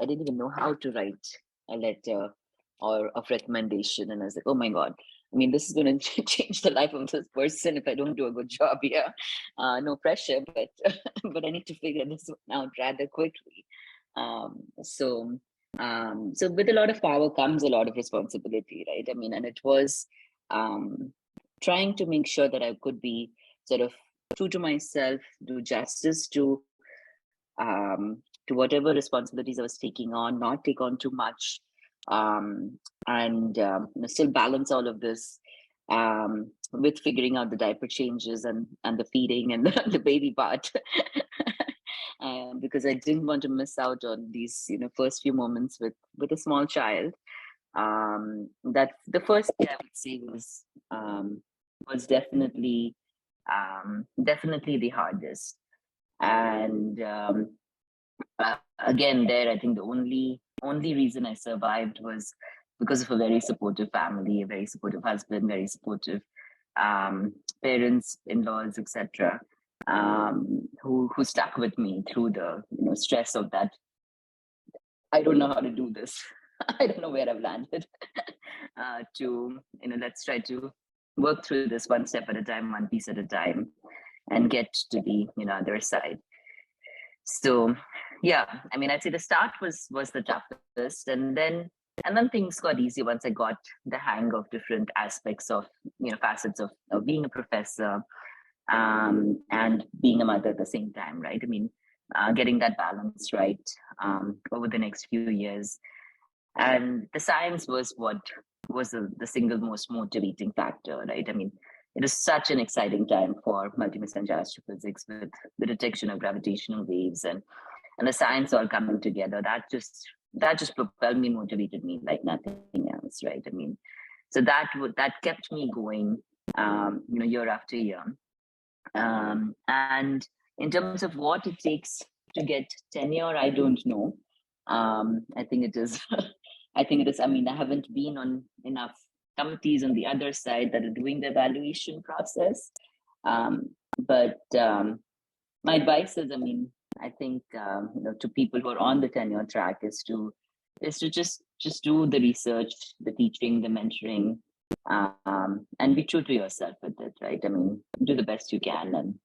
write a letter or of recommendation, and I was like, oh my god. I mean, this is going to change the life of this person if I don't do a good job here. No pressure, but but I need to figure this one out rather quickly. So with a lot of power comes a lot of responsibility, right? I mean, and it was trying to make sure that I could be sort of true to myself, do justice to whatever responsibilities I was taking on, not take on too much, and still balance all of this with figuring out the diaper changes and the feeding and the baby part. Because I didn't want to miss out on these first few moments with a small child. That the first year I would say was definitely the hardest. And again, there I think the only reason I survived was because of a very supportive family, a very supportive husband, very supportive parents, in-laws, etc., who stuck with me through the stress of that. I don't know how to do this. I don't know where I've landed. To let's try to work through this one step at a time, one piece at a time, and get to the other side. So yeah, I mean, I'd say the start was the toughest, and then things got easy once I got the hang of different aspects of facets of being a professor, and being a mother at the same time, right? I mean, getting that balance right over the next few years. And the science was what was the single most motivating factor, right? I mean, it is such an exciting time for multi-messenger astrophysics with the detection of gravitational waves and the science all coming together. That just propelled me, motivated me like nothing else, right? I mean, so that kept me going, year after year. And in terms of what it takes to get tenure, I don't know. I think it is. I think it is. I mean, I haven't been on enough committees on the other side that are doing the evaluation process. But my advice is, I mean, I think to people who are on the tenure track is to just do the research, the teaching, the mentoring, and be true to yourself with it, right? I mean, do the best you can,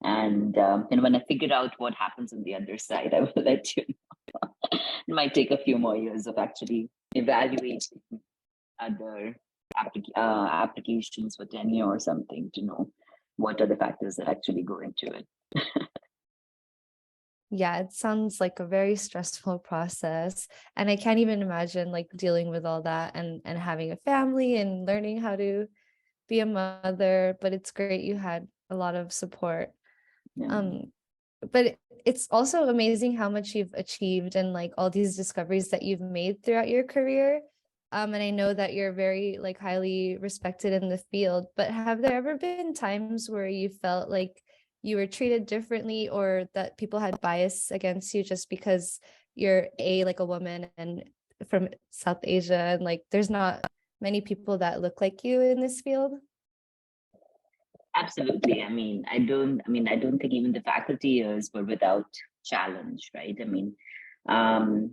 and when I figure out what happens on the other side, I will let you know. It might take a few more years of actually evaluating other applications for tenure or something to know what are the factors that actually go into it. Yeah, it sounds like a very stressful process. And I can't even imagine like dealing with all that and having a family and learning how to be a mother. But it's great you had a lot of support. Yeah. But it's also amazing how much you've achieved and like all these discoveries that you've made throughout your career. And I know that you're very like highly respected in the field, but have there ever been times where you felt like you were treated differently or that people had bias against you just because you're like a woman and from South Asia and like there's not many people that look like you in this field? Absolutely. I mean, I don't think even the faculty years were without challenge, right? I mean, to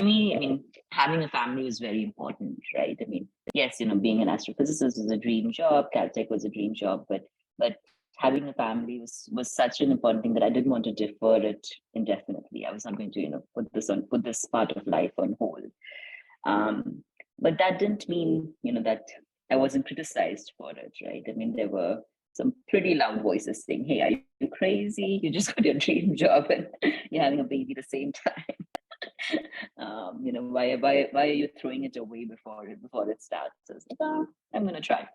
me, I mean, having a family was very important, right? I mean, yes, being an astrophysicist was a dream job. Caltech was a dream job, but having a family was such an important thing that I didn't want to defer it indefinitely. I was not going to, put this part of life on hold. But that didn't mean, that I wasn't criticized for it, right? I mean, there were some pretty loud voices saying, "Hey, are you crazy? You just got your dream job and you're having a baby at the same time. Why are you throwing it away before it starts?" So I was like, "Oh, I'm gonna try.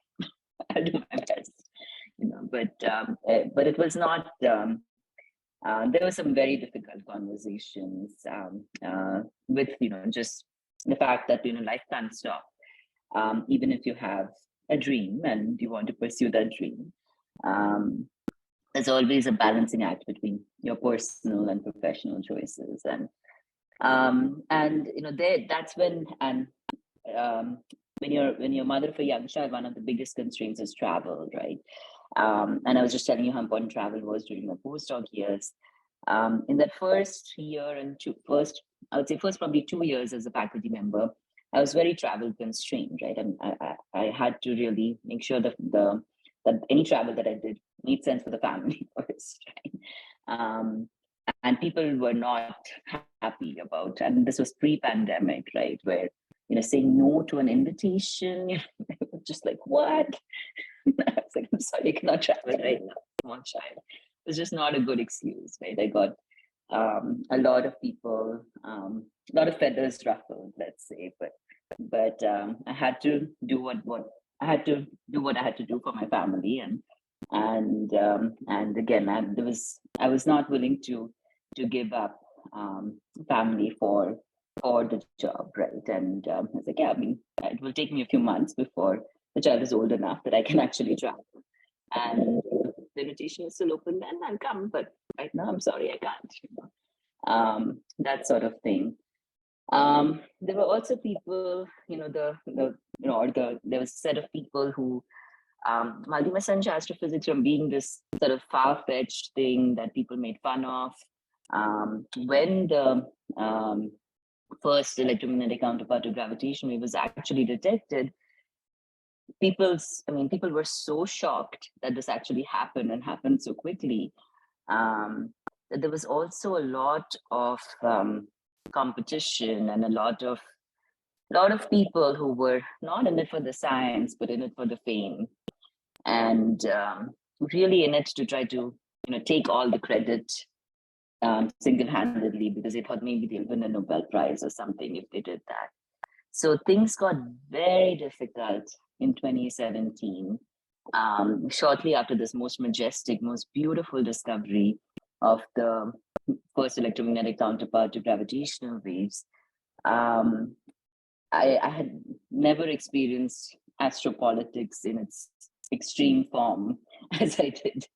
I'll do my best." But it was not. There were some very difficult conversations with just the fact that life can't stop, even if you have a dream and you want to pursue that dream. There's always a balancing act between your personal and professional choices, and that's when when you're a mother of a young child, one of the biggest constraints is travel, right? And I was just telling you how important travel was during my postdoc years. In that first year and I would say first probably 2 years as a faculty member, I was very travel constrained, right? And I had to really make sure that any travel that I did made sense for the family first, right? And people were not happy about, and this was pre-pandemic, right? Where saying no to an invitation, they were just like, "What?" I was like, "I'm sorry, I cannot travel right now. Small child." It was just not a good excuse, right? I got a lot of people, a lot of feathers ruffled, let's say, but I had to do what I had to do what I had to do for my family, and again, I was not willing to give up family for the job, right? And I was like, yeah, I mean, it will take me a few months before the child is old enough that I can actually travel. And the invitation is still open, then I'll come. But right now, I'm sorry, I can't. That sort of thing. There were also people, there was a set of people who multi-messenger astrophysics from being this sort of far-fetched thing that people made fun of. When the first electromagnetic counterpart to gravitation wave was actually detected, people were so shocked that this actually happened and happened so quickly, that there was also a lot of competition and a lot of people who were not in it for the science but in it for the fame, and really in it to try to take all the credit single-handedly because they thought maybe they'll win a Nobel Prize or something if they did that. So things got very difficult in 2017, shortly after this most majestic, most beautiful discovery of the first electromagnetic counterpart to gravitational waves. I had never experienced astropolitics in its extreme form as I did.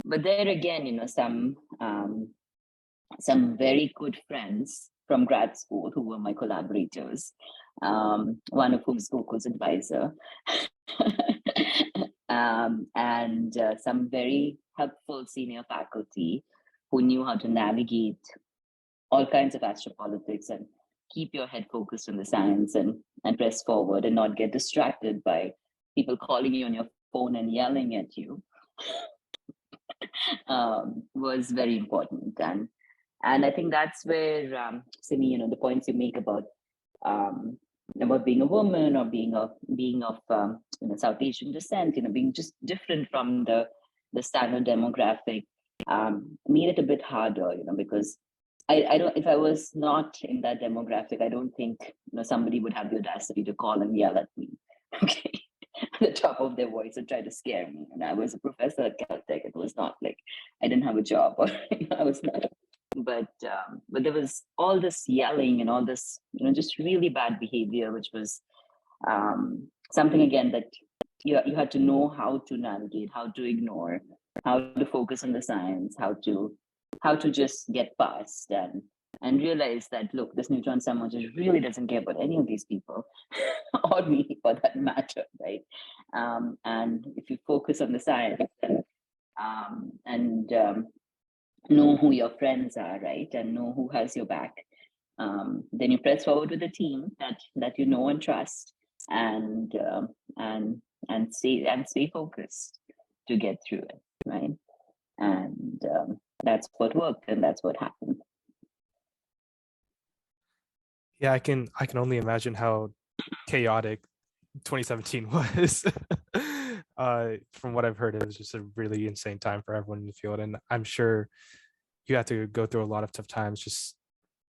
But there again, some very good friends from grad school who were my collaborators, one of whom is Gokul's advisor, and some very helpful senior faculty who knew how to navigate all kinds of astropolitics and keep your head focused on the science and press forward and not get distracted by people calling you on your phone and yelling at you was very important. And I think that's where, Simi, the points you make about being a woman or being of South Asian descent, being just different from the standard demographic, made it a bit harder, because I don't, if I was not in that demographic, I don't think somebody would have the audacity to call and yell at me, okay, at the top of their voice and try to scare me. And I was a professor at Caltech. It was not like I didn't have a job or I was not. But there was all this yelling and all this, just really bad behavior, which was something again that you had to know how to navigate, how to ignore, how to focus on the science, how to just get past and realize that, look, this neutron star merger really doesn't care about any of these people or me for that matter, right? And if you focus on the science and know who your friends are, right, and know who has your back, then you press forward with a team that you know and trust, and stay focused to get through it, right? And that's what worked, and that's what happened. Yeah, I can only imagine how chaotic 2017 was. From what I've heard, it was just a really insane time for everyone in the field, and I'm sure you have to go through a lot of tough times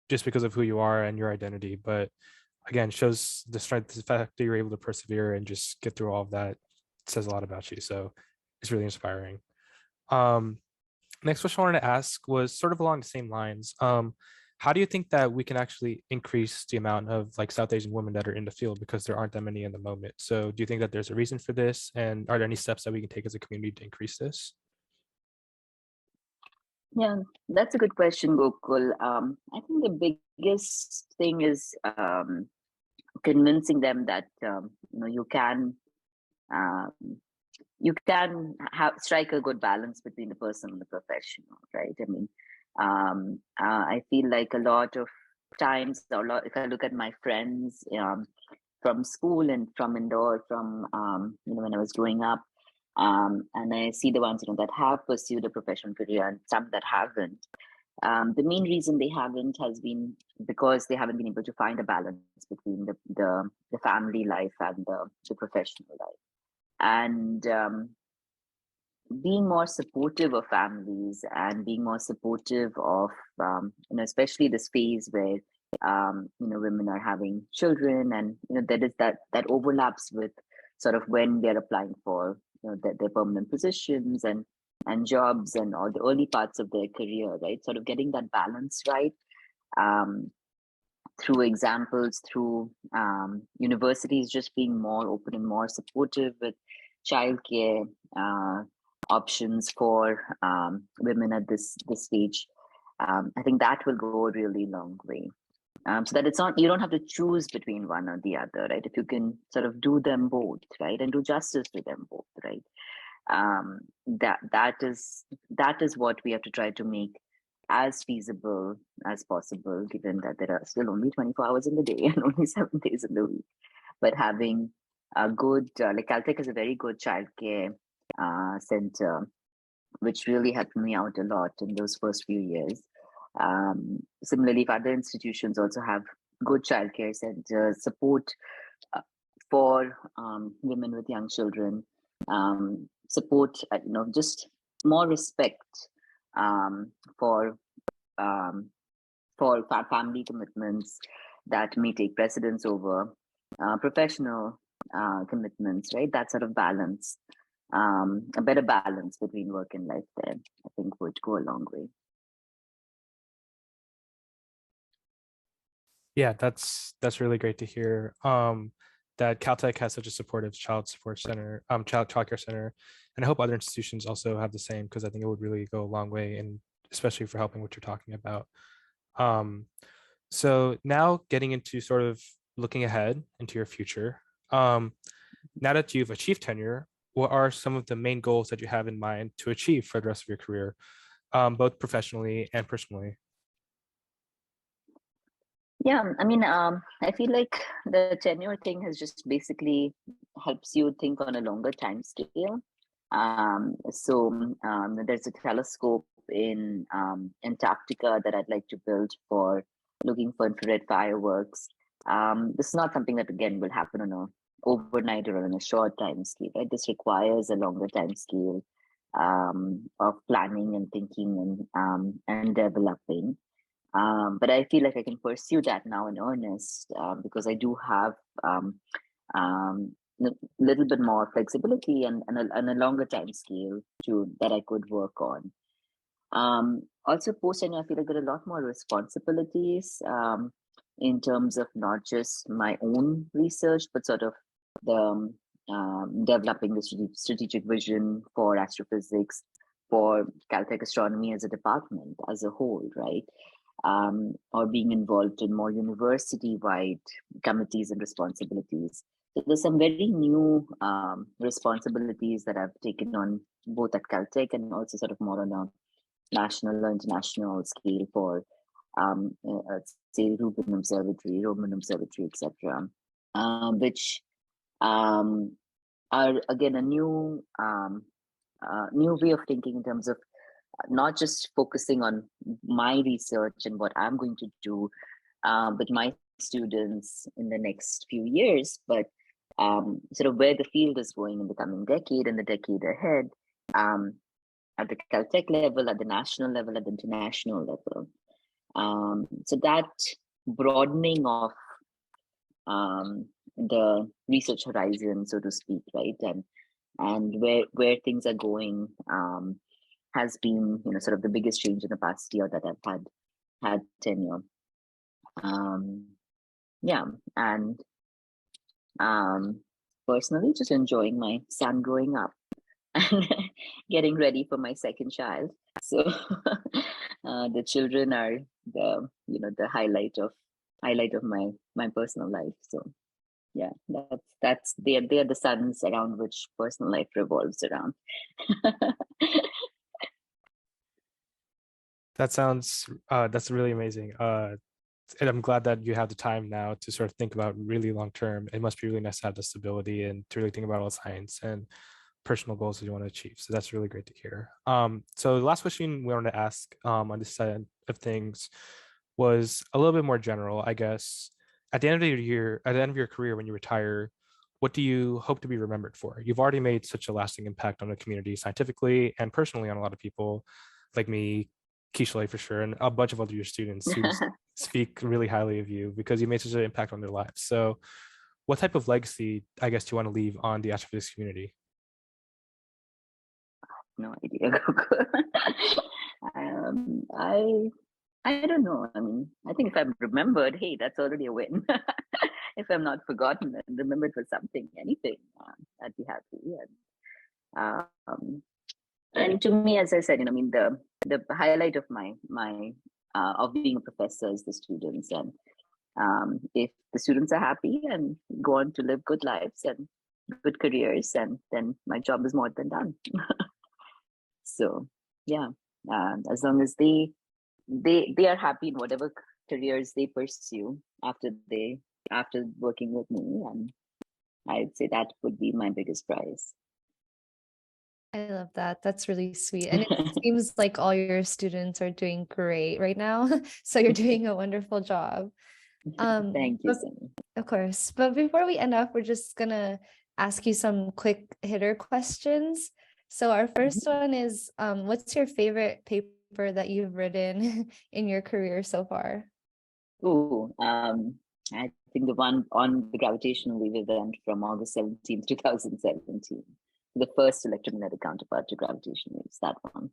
just because of who you are and your identity. But again, shows the strength, the fact that you're able to persevere and just get through all of that says a lot about you. So it's really inspiring. Next question I wanted to ask was sort of along the same lines. How do you think that we can actually increase the amount of South Asian women that are in the field, because there aren't that many in the moment? So do you think that there's a reason for this, and are there any steps that we can take as a community to increase this? Yeah, that's a good question, Gokul. I think the biggest thing is convincing them that you can strike a good balance between the personal and the professional, right? I mean, I feel like a lot of times, if I look at my friends from school and from Indore, from when I was growing up, and I see the ones that have pursued a professional career and some that haven't. The main reason they haven't has been because they haven't been able to find a balance between the family life and the professional life. And being more supportive of families and being more supportive of especially this phase where women are having children, and that is that overlaps with sort of when they're applying for their permanent positions and jobs and all the early parts of their career, right? Sort of getting that balance right, through examples, through universities just being more open and more supportive with childcare options for women at this stage. I think that will go a really long way. So that it's not, you don't have to choose between one or the other, right? If you can sort of do them both, right, and do justice to them both, right? That is what we have to try to make as feasible as possible, given that there are still only 24 hours in the day and only 7 days in the week. But having a good, like Caltech is a very good childcare center, which really helped me out a lot in those first few years. Similarly, if other institutions also have good childcare centers, support for women with young children, support, just more respect for family commitments that may take precedence over professional commitments, right? That sort of balance, a better balance between work and life there, I think would go a long way. Yeah, that's really great to hear. That Caltech has such a supportive child support center, child care center, and I hope other institutions also have the same, because I think it would really go a long way, and especially for helping what you're talking about. So now getting into sort of looking ahead into your future. Now that you've achieved tenure, what are some of the main goals that you have in mind to achieve for the rest of your career, both professionally and personally? Yeah, I mean, I feel like the tenure thing has just basically helps you think on a longer time scale. There's a telescope in Antarctica that I'd like to build for looking for infrared fireworks. This is not something that again will happen on a overnight or on a short time scale, right? This requires a longer time scale of planning and thinking and developing. But I feel like I can pursue that now in earnest because I do have a little bit more flexibility and a longer time scale that I could work on. Also, post tenure, I feel like there are a lot more responsibilities in terms of not just my own research, but sort of the developing the strategic vision for astrophysics, for Caltech astronomy as a department as a whole, right? Or being involved in more university-wide committees and responsibilities. So there's some very new responsibilities that I've taken on both at Caltech and also sort of more on a national or international scale for, say, Roman Observatory, etc., which are again a new way of thinking in terms of not just focusing on my research and what I'm going to do with my students in the next few years, but sort of where the field is going in the coming decade and the decade ahead, at the Caltech level, at the national level, at the international level. So that broadening of the research horizon, so to speak, right, and where things are going has been, sort of the biggest change in the past year that I've had tenure. Yeah, and personally, just enjoying my son growing up and getting ready for my second child. So the children are the highlight of my personal life. So yeah, that's they are the suns around which personal life revolves around. That's really amazing. And I'm glad that you have the time now to sort of think about really long term. It must be really nice to have the stability and to really think about all the science and personal goals that you want to achieve. So that's really great to hear. So the last question we wanted to ask on this side of things was a little bit more general, I guess. At the end of your career, when you retire, what do you hope to be remembered for? You've already made such a lasting impact on the community scientifically and personally on a lot of people like me, Keishley for sure, and a bunch of other your students who speak really highly of you because you made such an impact on their lives. So what type of legacy, I guess, do you want to leave on the astrophysics community? No idea, Goku. I don't know. I mean, I think if I'm remembered, hey, that's already a win. If I'm not forgotten and remembered for something, anything, I'd be happy. And to me, as I said, I mean, the highlight of my of being a professor is the students, and if the students are happy and go on to live good lives and good careers, and then my job is more than done. So yeah, as long as they are happy in whatever careers they pursue after working with me, and I'd say that would be my biggest prize. I love that. That's really sweet. And it seems like all your students are doing great right now. So you're doing a wonderful job. Thank you, Sunny. Of course. But before we end up, we're just gonna ask you some quick hitter questions. So our first one is, what's your favorite paper paper that you've written in your career so far? Oh, I think the one on the gravitational wave event from August 17th, 2017. The first electromagnetic counterpart to gravitational waves, that one.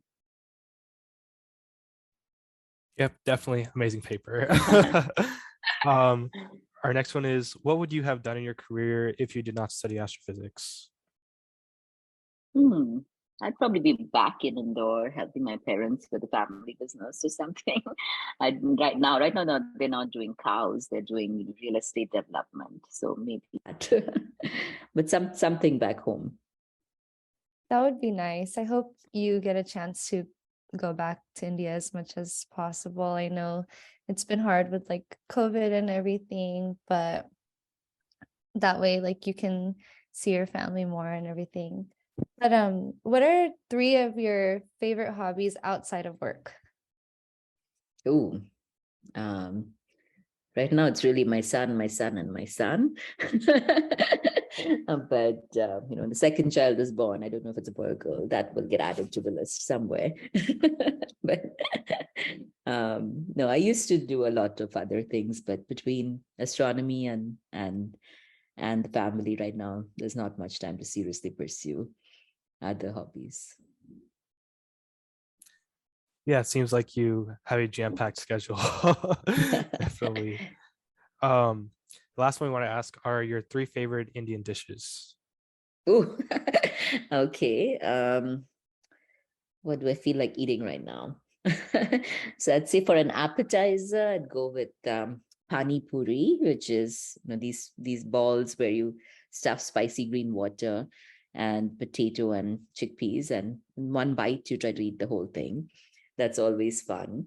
Yep, definitely amazing paper. Our next one is, what would you have done in your career if you did not study astrophysics? I'd probably be back in Indore helping my parents with the family business or something. Right now, they're not doing cows; they're doing real estate development. So maybe that, but something back home. That would be nice. I hope you get a chance to go back to India as much as possible. I know it's been hard with like COVID and everything, but that way like you can see your family more and everything. But what are 3 of your favorite hobbies outside of work? Oh, right now it's really my son, and my son. But when the second child is born, I don't know if it's a boy or girl. That will get added to the list somewhere. But no, I used to do a lot of other things, but between astronomy and the family right now, there's not much time to seriously pursue other hobbies. Yeah, it seems like you have a jam-packed schedule. Definitely. The last one I want to ask are your 3 favorite Indian dishes. Ooh, okay. What do I feel like eating right now? So I'd say for an appetizer, I'd go with pani puri, which is these balls where you stuff spicy green water and potato and chickpeas, and in one bite you try to eat the whole thing. That's always fun.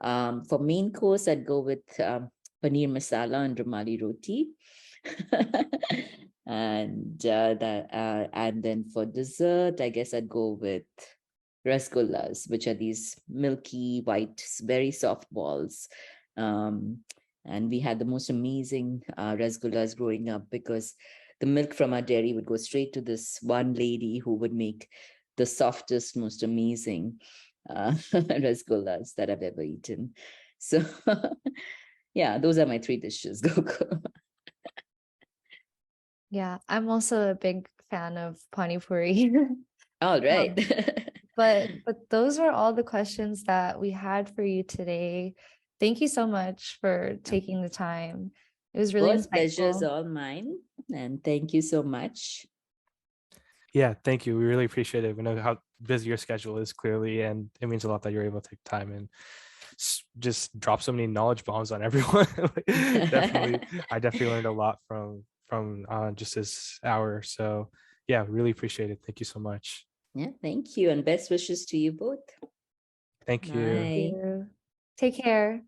For main course, I'd go with paneer masala and rumali roti. And then for dessert, I guess I'd go with rasgullas, which are these milky white, very soft balls. And we had the most amazing rasgullas growing up, because the milk from our dairy would go straight to this one lady who would make the softest, most amazing rasgullas that I've ever eaten. So yeah, those are my 3 dishes. Go. Yeah, I'm also a big fan of pani puri. All right. But those are all the questions that we had for you today. Thank you so much for taking the time. It was really Pleasure's insightful. all mine, and thank you so much. Yeah, thank you. We really appreciate it. We know how busy your schedule is, clearly, and it means a lot that you're able to take time and just drop so many knowledge bombs on everyone. I definitely learned a lot from just this hour. So yeah, really appreciate it. Thank you so much. Yeah, thank you, and best wishes to you both. Thank you. Bye. Thank you. Take care.